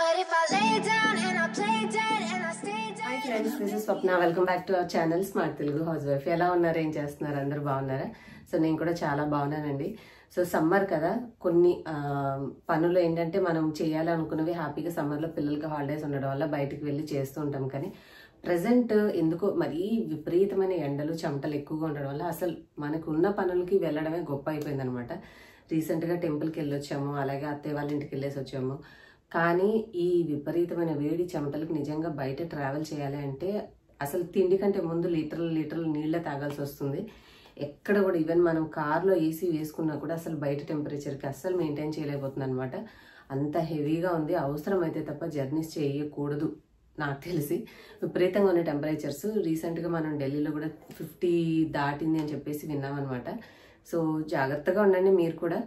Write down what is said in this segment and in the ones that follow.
What if I lay down and I play dead and I stay dead? Hi friends, this is Swapna. Welcome back to our channel Smart Telugu Housewife. ఎలా ఉన్నారు, ఏం చేస్తున్నారు, అందరూ బాగున్నారా? So నేను కూడా చాలా బాగున్నానండి. సో సమ్మర్ కదా, కొన్ని పనులు ఏంటంటే మనం చేయాలనుకున్నవి హ్యాపీగా సమ్మర్లో పిల్లలకి హాలిడేస్ ఉండడం వల్ల బయటికి వెళ్ళి చేస్తూ ఉంటాం. కానీ ప్రజెంట్ ఎందుకో మరీ విపరీతమైన ఎండలు చెమటలు ఎక్కువగా ఉండడం వల్ల అసలు మనకు ఉన్న పనులకి వెళ్ళడమే గొప్ప అయిపోయింది అనమాట. రీసెంట్గా టెంపుల్కి వెళ్ళొచ్చాము, అలాగే అత్తయ్య వాళ్ళ ఇంటికి వెళ్ళేసి వచ్చాము. కానీ ఈ విపరీతమైన వేడి చెమటలకు నిజంగా బయట ట్రావెల్ చేయాలి అంటే అసలు తిండి కంటే ముందు లీటర్లు నీళ్ళే తాగాల్సి వస్తుంది. ఎక్కడ కూడా ఈవెన్ మనం కార్లో ఏసీ వేసుకున్నా కూడా అసలు బయట టెంపరేచర్కి అస్సలు మెయింటైన్ చేయలేకపోతుంది అనమాట. అంత హెవీగా ఉంది. అవసరం అయితే తప్ప జర్నీస్ చేయకూడదు నాకు తెలిసి. విపరీతంగా ఉన్న టెంపరేచర్స్. రీసెంట్గా మనం ఢిల్లీలో కూడా 50 దాటింది అని చెప్పేసి విన్నామన్నమాట. సో జాగ్రత్తగా ఉండండి మీరు కూడా.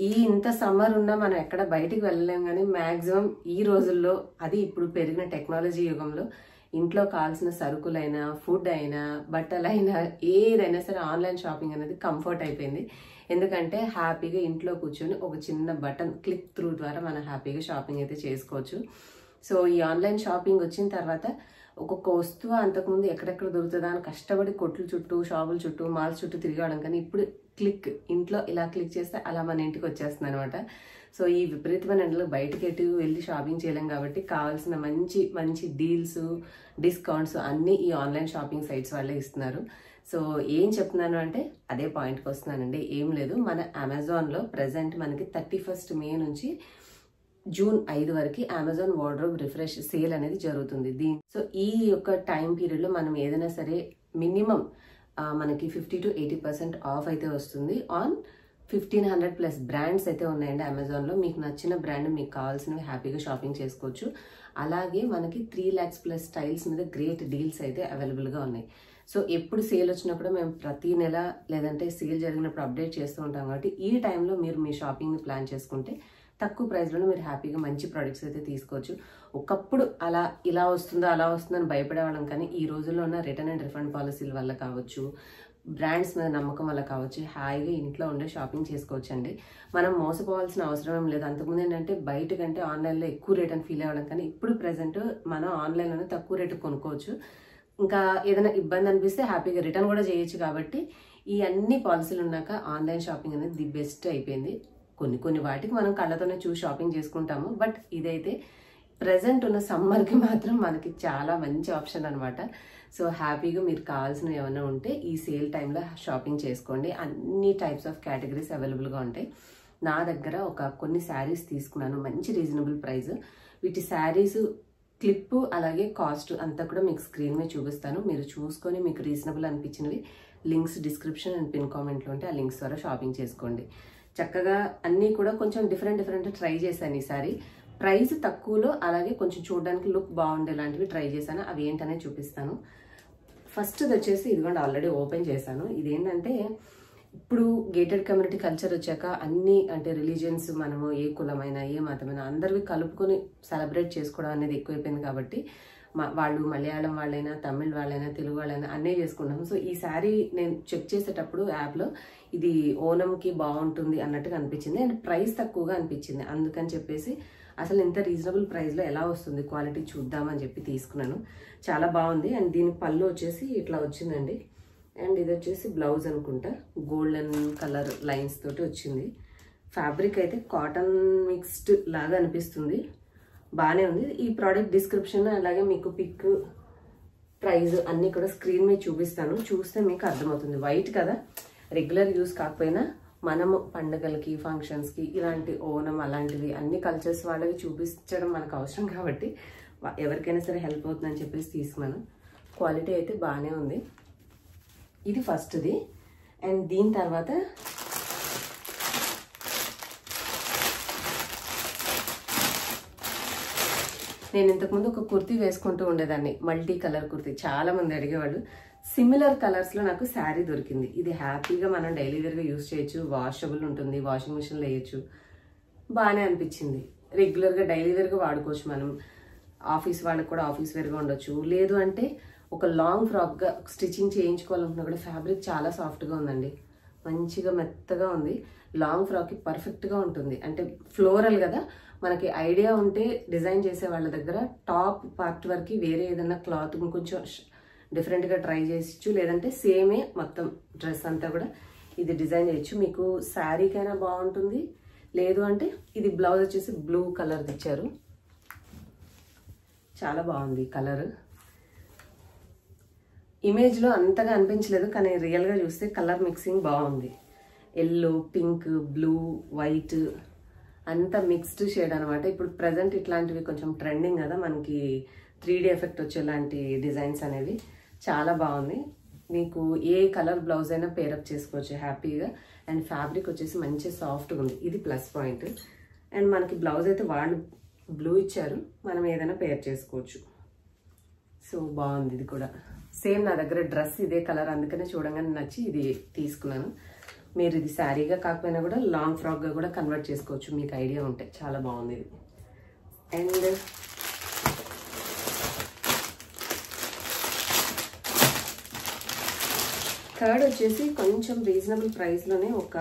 ఇంత సమ్మర్ ఉన్నా మనం ఎక్కడ బయటికి వెళ్ళలేం. కానీ మ్యాక్సిమం ఈ రోజుల్లో, అది ఇప్పుడు పెరిగిన టెక్నాలజీ యుగంలో, ఇంట్లో కావాల్సిన సరుకులైనా, ఫుడ్ అయినా, బట్టలైనా, ఏదైనా సరే ఆన్లైన్ షాపింగ్ అనేది కంఫర్ట్ అయిపోయింది. ఎందుకంటే హ్యాపీగా ఇంట్లో కూర్చొని ఒక చిన్న బటన్ క్లిక్ త్రూ ద్వారా మనం హ్యాపీగా షాపింగ్ అయితే చేసుకోవచ్చు. సో ఈ ఆన్లైన్ షాపింగ్ వచ్చిన తర్వాత ఒక్కొక్క వస్తువు అంతకుముందు ఎక్కడెక్కడ దొరుకుతుందా అని కష్టపడి కొట్ల చుట్టూ, షాపుల చుట్టూ, మాల్స్ చుట్టూ తిరగడం, కానీ ఇప్పుడు క్లిక్, ఇంట్లో ఇలా క్లిక్ చేస్తే అలా మన ఇంటికి వచ్చేస్తుంది అనమాట. సో ఈ విపరీతమైన ఎండలో బయటకి ఎటు వెళ్ళి షాపింగ్ చేయలేం కాబట్టి కావాల్సిన మంచి మంచి డీల్స్, డిస్కౌంట్స్ అన్నీ ఈ ఆన్లైన్ షాపింగ్ సైట్స్ వాళ్ళే ఇస్తున్నారు. సో ఏం చెప్తున్నాను అంటే అదే పాయింట్కి వస్తున్నానండి. ఏం లేదు, మన అమెజాన్లో ప్రజెంట్ మనకి 31 మే నుంచి జూన్ 5 వరకు అమెజాన్ వార్డ్రోబ్ రిఫ్రెష్ సేల్ అనేది జరుగుతుంది. సో ఈ యొక్క టైం పీరియడ్లో మనం ఏదైనా సరే మినిమం మనకి 50 to 80% ఆఫ్ అయితే వస్తుంది. ఆన్ 1500+ బ్రాండ్స్ అయితే ఉన్నాయండి అమెజాన్లో. మీకు నచ్చిన బ్రాండ్, మీకు కావాల్సినవి హ్యాపీగా షాపింగ్ చేసుకోవచ్చు. అలాగే మనకి 3 lakhs+ స్టైల్స్ మీద గ్రేట్ డీల్స్ అయితే అవైలబుల్గా ఉన్నాయి. సో ఎప్పుడు సేల్ వచ్చినప్పుడు మేము ప్రతి నెల లేదంటే సేల్ జరిగినప్పుడు అప్డేట్ చేస్తూ ఉంటాం కాబట్టి ఈ టైంలో మీరు మీ షాపింగ్ని ప్లాన్ చేసుకుంటే తక్కువ ప్రైస్లోనే మీరు హ్యాపీగా మంచి ప్రోడక్ట్స్ అయితే తీసుకోవచ్చు. ఒకప్పుడు ఇలా వస్తుందో అలా వస్తుందని భయపడేవాళ్ళం, కానీ ఈ రోజుల్లో ఉన్న రిటర్న్ అండ్ రిఫండ్ పాలసీల వల్ల కావచ్చు, బ్రాండ్స్ మీద నమ్మకం వల్ల కావచ్చు, హాయిగా ఇంట్లో ఉండే షాపింగ్ చేసుకోవచ్చు అండి. మనం మోసపోవాల్సిన అవసరం ఏం లేదు. అంతకుముందు ఏంటంటే బయట కంటే ఆన్లైన్లో ఎక్కువ రేట్ అని ఫీల్ అవ్వడం, కానీ ఇప్పుడు ప్రెసెంట్ మనం ఆన్లైన్లోనే తక్కువ రేటు కొనుక్కోవచ్చు. ఇంకా ఏదైనా ఇబ్బంది అనిపిస్తే హ్యాపీగా రిటర్న్ కూడా చేయొచ్చు. కాబట్టి ఈ అన్ని పాలసీలు ఉన్నాక ఆన్లైన్ షాపింగ్ అనేది ది బెస్ట్ అయిపోయింది. కొన్ని వాటికి మనం కళ్ళతోనే చూసి షాపింగ్ చేసుకుంటాము, బట్ ఇదైతే ప్రజెంట్ ఉన్న సమ్మర్కి మాత్రం మనకి చాలా మంచి ఆప్షన్ అనమాట. సో హ్యాపీగా మీరు కావాల్సినవి ఏమైనా ఉంటే ఈ సేల్ టైంలో షాపింగ్ చేసుకోండి. అన్ని టైప్స్ ఆఫ్ కేటగిరీస్ అవైలబుల్గా ఉంటాయి. నా దగ్గర కొన్ని శారీస్ తీసుకున్నాను, మంచి రీజనబుల్ ప్రైస్. వీటి శారీస్ క్లిప్ అలాగే కాస్ట్ అంతా కూడా మీకు స్క్రీన్ మీద చూపిస్తాను. మీరు చూసుకొని మీకు రీజనబుల్ అనిపించినవి లింక్స్ డిస్క్రిప్షన్ అండ్ పిన్ కామెంట్లో ఉంటే ఆ లింక్స్ ద్వారా షాపింగ్ చేసుకోండి. చక్కగా అన్నీ కూడా కొంచెం డిఫరెంట్ ట్రై చేశాను ఈసారి. ప్రైస్ తక్కువలో అలాగే కొంచెం చూడడానికి లుక్ బాగుండేలాంటివి ట్రై చేశాను. అవి ఏంటనేది చూపిస్తాను. ఫస్ట్ వచ్చేసి ఇదిగోండి, ఆల్రెడీ ఓపెన్ చేశాను. ఇదేంటంటే ఇప్పుడు గేటెడ్ కమ్యూనిటీ కల్చర్ వచ్చాక అన్ని అంటే రిలీజియన్స్, మనము ఏ కులమైనా ఏ మతమైనా అందరివి కలుపుకొని సెలబ్రేట్ చేసుకోవడం అనేది ఎక్కువైపోయింది. కాబట్టి వాళ్ళు మలయాళం వాళ్ళైనా, తమిళ్ వాళ్ళైనా, తెలుగు వాళ్ళైనా అన్నీ చేసుకుంటాము. సో ఈ శారీ నేను చెక్ చేసేటప్పుడు యాప్లో ఇది ఓనంకి బాగుంటుంది అన్నట్టుగా అనిపించింది అండ్ ప్రైస్ తక్కువగా అనిపించింది. అందుకని చెప్పేసి అసలు ఇంత రీజనబుల్ ప్రైస్లో ఎలా వస్తుంది, క్వాలిటీ చూద్దామని చెప్పి తీసుకున్నాను. చాలా బాగుంది. అండ్ దీని పళ్ళు వచ్చేసి ఇట్లా వచ్చిందండి. అండ్ ఇది వచ్చేసి బ్లౌజ్ అనుకుంటా, గోల్డెన్ కలర్ లైన్స్ తోటి వచ్చింది. ఫ్యాబ్రిక్ అయితే కాటన్ మిక్స్డ్ లాగా అనిపిస్తుంది, బాగానే ఉంది. ఈ ప్రోడక్ట్ డిస్క్రిప్షన్ అలాగే మీకు పిక్, ప్రైస్ అన్నీ కూడా స్క్రీన్ మీద చూపిస్తాను. చూస్తే మీకు అర్థమవుతుంది. వైట్ కదా, రెగ్యులర్ యూస్ కాకపోయినా మనము పండుగలకి, ఫంక్షన్స్కి, ఇలాంటి ఓనం అలాంటివి అన్ని కల్చర్స్ వాళ్ళవి చూపించడం మనకు అవసరం కాబట్టి ఎవరికైనా సరే హెల్ప్ అవుతుందని చెప్పేసి తీసుకున్నాను. క్వాలిటీ అయితే బాగానే ఉంది. ఇది ఫస్ట్ది. అండ్ దీని తర్వాత నేను ఇంతకుముందు ఒక కుర్తీ వేసుకుంటూ ఉండేదాన్ని, మల్టీ కలర్ కుర్తీ. చాలా మంది అడిగేవాళ్ళు. సిమిలర్ కలర్స్లో నాకు శారీ దొరికింది. ఇది హ్యాపీగా మనం డైలీ వేర్గా యూజ్ చేయొచ్చు, వాషబుల్ ఉంటుంది, వాషింగ్ మిషన్లో వేయచ్చు. బాగానే అనిపించింది. రెగ్యులర్గా డైలీ వేర్గా వాడుకోవచ్చు. మనం ఆఫీస్ వాళ్ళకి కూడా ఆఫీస్ వేర్గా ఉండొచ్చు. లేదు అంటే ఒక లాంగ్ ఫ్రాక్గా స్టిచ్చింగ్ చేయించుకోవాలనుకున్నా కూడా ఫ్యాబ్రిక్ చాలా సాఫ్ట్గా ఉందండి, మంచిగా మెత్తగా ఉంది. లాంగ్ ఫ్రాక్కి పర్ఫెక్ట్గా ఉంటుంది. అంటే ఫ్లోరల్ కదా, మనకి ఐడియా ఉంటే డిజైన్ చేసే వాళ్ళ దగ్గర టాప్ పార్ట్ వరకు వేరే ఏదైనా క్లాత్ కొంచెం డిఫరెంట్గా ట్రై చేయొచ్చు, లేదంటే సేమే మొత్తం డ్రెస్ అంతా కూడా ఇది డిజైన్ చేయొచ్చు. మీకు శారీకైనా బాగుంటుంది, లేదు అంటే ఇది బ్లౌజ్ వచ్చేసి బ్లూ కలర్ ఇచ్చారు, చాలా బాగుంది కలర్. ఇమేజ్లో అంతగా అనిపించలేదు, కానీ రియల్గా చూస్తే కలర్ మిక్సింగ్ బాగుంది. ఎల్లో, పింక్, బ్లూ, వైట్ అంతా మిక్స్డ్ షేడ్ అనమాట. ఇప్పుడు ప్రజెంట్ ఇట్లాంటివి కొంచెం ట్రెండింగ్ కదా, మనకి 3D ఎఫెక్ట్ వచ్చేలాంటి డిజైన్స్ అనేవి చాలా బాగుంది. మీకు ఏ కలర్ బ్లౌజ్ అయినా పేరప్ చేసుకోవచ్చు హ్యాపీగా. అండ్ ఫ్యాబ్రిక్ వచ్చేసి మంచి సాఫ్ట్గా ఉంది, ఇది ప్లస్ పాయింట్. అండ్ మనకి బ్లౌజ్ అయితే వాళ్ళు బ్లూ ఇచ్చారు, మనం ఏదైనా పేర్ చేసుకోవచ్చు. సో బాగుంది ఇది కూడా. సేమ్ నా దగ్గర డ్రెస్ ఇదే కలర్, అందుకనే చూడంగానే నచ్చి ఇది తీసుకున్నాను. మీరు ఇది శారీగా కాకపోయినా కూడా లాంగ్ ఫ్రాక్గా కూడా కన్వర్ట్ చేసుకోవచ్చు, మీకు ఐడియా ఉంటే. చాలా బాగుంది ఇది. అండ్ థర్డ్ వచ్చేసి కొంచెం రీజనబుల్ ప్రైస్లోనే ఒక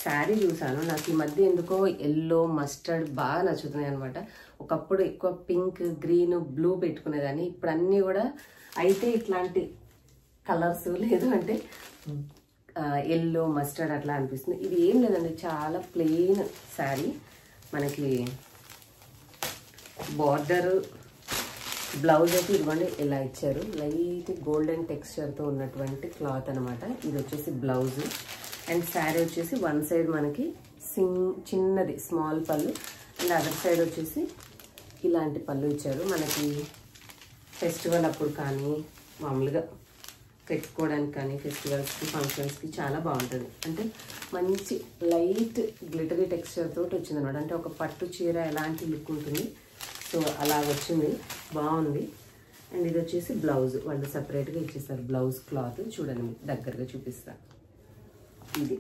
శారీ చూసాను. నాకు ఈ మధ్య ఎందుకో ఎల్లో, మస్టర్డ్ బాగా నచ్చుతున్నాయి అనమాట. ఒకప్పుడు ఎక్కువ పింక్, గ్రీన్, బ్లూ పెట్టుకునేదాన్ని. ఇప్పుడు అన్నీ కూడా అయితే ఇట్లాంటి కలర్స్, లేదు అంటే ఎల్లో, మస్టర్డ్ అట్లా అనిపిస్తుంది. ఇది ఏం లేదండి, చాలా ప్లెయిన్ శారీ. మనకి బార్డర్, బ్లౌజ్ అయితే ఇదిగోండి ఇలా ఇచ్చారు, లైట్ గోల్డెన్ టెక్స్చర్తో ఉన్నటువంటి క్లాత్ అనమాట. ఇది వచ్చేసి బ్లౌజ్. అండ్ శారీ వచ్చేసి వన్ సైడ్ మనకి చిన్నది స్మాల్ పళ్ళు, అండ్ అదర్ సైడ్ వచ్చేసి ఇలాంటి పళ్ళు ఇచ్చారు. మనకి ఫెస్టివల్ అప్పుడు కానీ మామూలుగా పెట్టుకోవడానికి కానీ ఫెస్టివల్స్కి, ఫంక్షన్స్కి చాలా బాగుంటుంది. అంటే మంచి లైట్ గ్లిటరీ టెక్స్చర్ తోటి వచ్చింది అనమాట. అంటే ఒక పట్టు చీర ఎలాంటి లుక్ ఉంటుంది, సో అలా వచ్చింది, బాగుంది. అండ్ ఇది వచ్చేసి బ్లౌజ్, వాళ్ళు సపరేట్గా ఇచ్చేస్తారు బ్లౌజ్ క్లాత్. చూడండి మీకు దగ్గరగా చూపిస్తాను. ఇది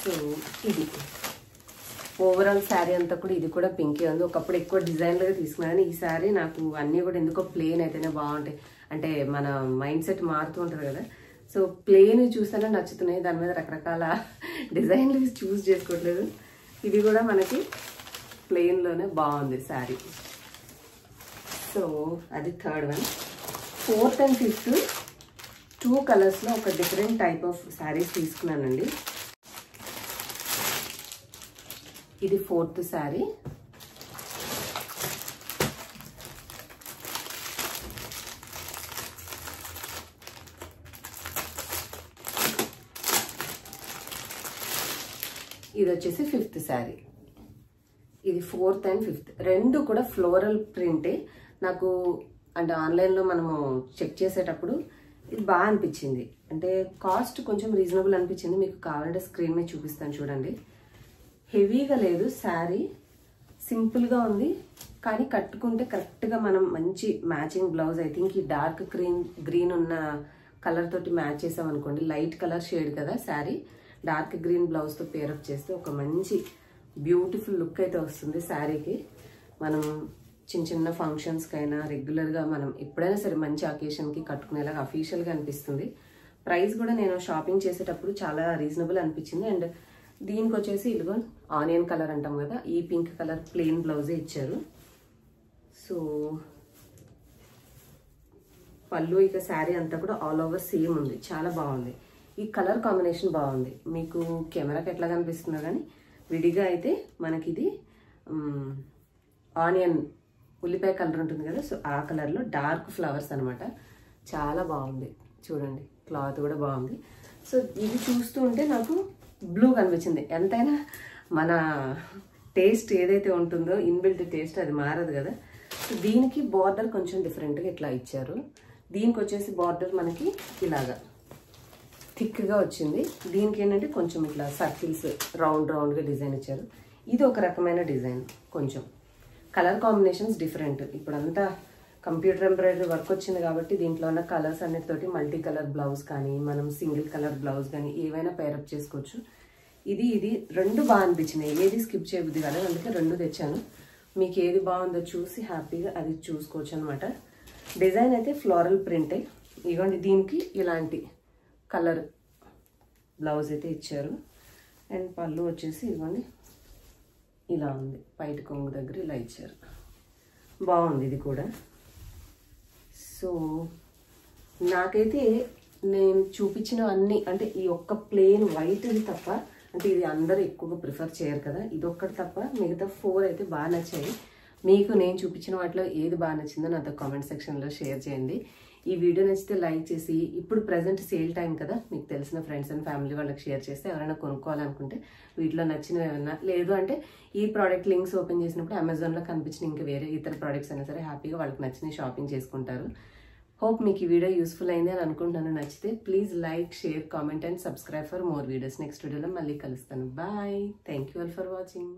సో ఇది ఓవరాల్ శారీ అంతా కూడా ఇది కూడా పింకే ఉంది. ఒకప్పుడు ఎక్కువ డిజైన్లుగా తీసుకున్నా, కానీ ఈ శారీ నాకు అన్నీ కూడా ఎందుకో ప్లెయిన్ అయితేనే బాగుంటాయి. అంటే మన మైండ్ సెట్ మారుతూ ఉంటుంది కదా, సో ప్లెయిన్ చూస్తేనే నచ్చుతున్నాయి. దాని మీద రకరకాల డిజైన్లు చూస్ చేసుకోవట్లేదు. ఇది కూడా మనకి ప్లెయిన్లోనే బాగుంది శారీ. సో అది third one. Fourth and fifth 2 కలర్స్లో ఒక డిఫరెంట్ టైప్ ఆఫ్ శారీస్ తీసుకున్నానండి. ఇది ఫోర్త్ శారీ. ఇది వచ్చేసి ఫిఫ్త్ శారీ. ఇది ఫోర్త్ అండ్ ఫిఫ్త్, రెండు కూడా ఫ్లోరల్ ప్రింటే. నాకు అంటే ఆన్లైన్లో మనము చెక్ చేసేటప్పుడు ఇది బాగా అనిపించింది. అంటే కాస్ట్ కొంచెం రీజనబుల్ అనిపించింది. మీకు కావాలంటే స్క్రీన్ మీద చూపిస్తాను చూడండి. హెవీగా లేదు శారీ, సింపుల్గా ఉంది, కానీ కట్టుకుంటే కరెక్ట్గా మనం మంచి మ్యాచింగ్ బ్లౌజ్. ఐ థింక్ ఈ డార్క్ గ్రీన్ ఉన్న కలర్ తోటి మ్యాచ్ చేసాం అనుకోండి, లైట్ కలర్ షేడ్ కదా శారీ, డార్క్ గ్రీన్ బ్లౌజ్తో పేరప్ చేస్తే ఒక మంచి బ్యూటిఫుల్ లుక్ అయితే వస్తుంది శారీకి. మనం చిన్న ఫంక్షన్స్కైనా రెగ్యులర్గా మనం ఎప్పుడైనా సరే మంచి అకేషన్కి కట్టుకునేలాగా అఫీషియల్గా అనిపిస్తుంది. ప్రైస్ కూడా నేను షాపింగ్ చేసేటప్పుడు చాలా రీజనబుల్ అనిపించింది. అండ్ దీనికి వచ్చేసి ఇదిగో ఆనియన్ కలర్ అంటాం కదా, ఈ పింక్ కలర్ ప్లెయిన్ బ్లౌజే ఇచ్చారు. సో పళ్ళు ఇక శారీ అంతా కూడా ఆల్ ఓవర్ సేమ్ ఉంది, చాలా బాగుంది. ఈ కలర్ కాంబినేషన్ బాగుంది. మీకు కెమెరాకి ఎట్లా కనిపిస్తుందో కానీ విడిగా అయితే మనకి ఇది ఆనియన్ ఉల్లిపాయ కలర్ ఉంటుంది కదా, సో ఆ కలర్లో డార్క్ ఫ్లవర్స్ అనమాట. చాలా బాగుంది చూడండి, క్లాత్ కూడా బాగుంది. సో ఇది చూస్తూ ఉంటే నాకు బ్లూ కనిపించింది. ఎంతైనా మన టేస్ట్ ఏదైతే ఉంటుందో ఇన్బిల్ట్ టేస్ట్ అది మారదు కదా. సో దీనికి బార్డర్ కొంచెం డిఫరెంట్గా ఇట్లా ఇచ్చారు. దీనికి వచ్చేసి బార్డర్ మనకి ఇలాగా థిక్గా వచ్చింది. దీనికి ఏంటంటే కొంచెం ఇట్లా సర్కిల్స్ రౌండ్గా డిజైన్ ఇచ్చారు. ఇది ఒక రకమైన డిజైన్, కొంచెం కలర్ కాంబినేషన్స్ డిఫరెంట్. ఇప్పుడంతా కంప్యూటర్ ఎంబ్రాయిడరీ వర్క్ వచ్చింది కాబట్టి దీంట్లో ఉన్న కలర్స్ అన్నిటితోటి మల్టీ కలర్ బ్లౌజ్ కానీ మనం సింగిల్ కలర్ బ్లౌజ్ కానీ ఏవైనా పేరప్ చేసుకోవచ్చు. ఇది రెండు బాగా అనిపించినాయి, ఏది స్కిప్ చేయబుద్ది కాదు, అందుకే రెండు తెచ్చాను. మీకు ఏది బాగుందో చూసి హ్యాపీగా అది చూసుకోవచ్చు అనమాట. డిజైన్ అయితే ఫ్లోరల్ ప్రింటే. ఇదిగోండి దీనికి ఇలాంటి కలర్ బ్లౌజ్ అయితే ఇచ్చారు. అండ్ పళ్ళు వచ్చేసి ఇదిగోండి ఇలా ఉంది, పైటి కొంగు దగ్గర ఇలా ఇచ్చారు. బాగుంది ఇది కూడా. సో నాకైతే నేను చూపించినవన్నీ అంటే ఈ ఒక్క ప్లెయిన్ వైట్ది తప్ప, అంటే ఇది అందరూ ఎక్కువగా ప్రిఫర్ చేయరు కదా, ఇదొక్కటి తప్ప మిగతా 4 అయితే బాగా నచ్చాయి. మీకు నేను చూపించిన వాటిలో ఏది బాగా నచ్చిందో నాతో కామెంట్ సెక్షన్లో షేర్ చేయండి. ఈ వీడియో నచ్చితే లైక్ చేసి, ఇప్పుడు ప్రజెంట్ సేల్ టైం కదా, మీకు తెలిసిన ఫ్రెండ్స్ అండ్ ఫ్యామిలీ వాళ్ళకి షేర్ చేస్తే ఎవరైనా కొనుక్కోవాలనుకుంటే వీటిలో నచ్చినవి ఏమైనా, లేదు అంటే ఈ ప్రోడక్ట్ లింక్స్ ఓపెన్ చేసినప్పుడు అమెజాన్లో కనిపించిన ఇంకా వేరే ఇతర ప్రోడక్ట్స్ అయినా సరే హ్యాపీగా వాళ్ళకి నచ్చినవి షాపింగ్ చేసుకుంటారు. హోప్ మీకు ఈ వీడియో యూస్ఫుల్ అయింది అని అనుకుంటున్నాను. నచ్చితే please like, share, comment and subscribe for more videos. Next వీడియోలో మళ్ళీ కలుస్తాను. Bye. Thank you all for watching.